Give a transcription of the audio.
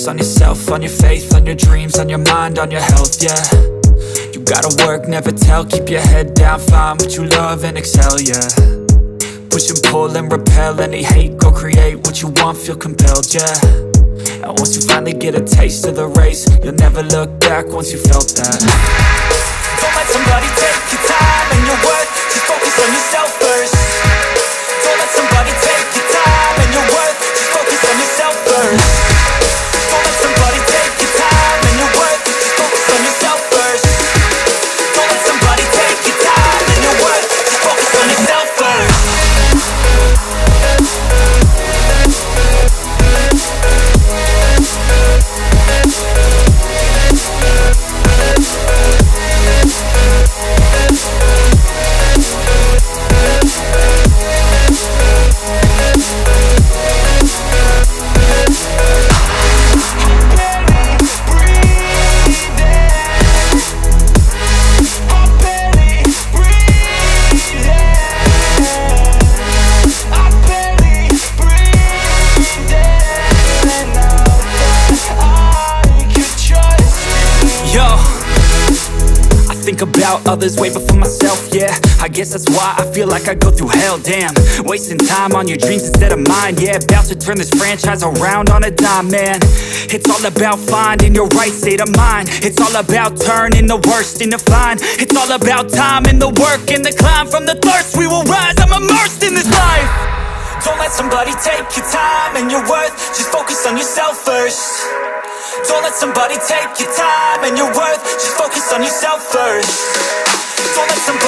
focus on yourself, on your faith, on your dreams, on your mind, on your health, yeah. You gotta work, never tell, keep your head down, find what you love and excel, yeah. Push and pull and repel any hate, go create what you want, feel compelled, yeah. And once you finally get a taste of the race, you'll never look back once you felt that. Don't let somebody take your time and your worth, just focus on yourself first. Don't let somebody take your time and your worth, just focus on yourself first. Don't let somebody take your time and your worth, just focus on yourself first. Don't let somebody take your time and your worth, just focus on yourself first. About others way before myself, yeah. I guess that's why I feel like I go through hell, damn. Wasting time on your dreams instead of mine, yeah. About to turn this franchise around on a dime, man. It's all about finding your right state of mind. It's all about turning the worst into fine. It's all about time and the work and the climb. From the thirst we will rise, I'm immersed in this life. Don't let somebody take your time and your worth, just focus on yourself first. Don't let somebody take your time and your worth, just focus on yourself first. Don't let somebody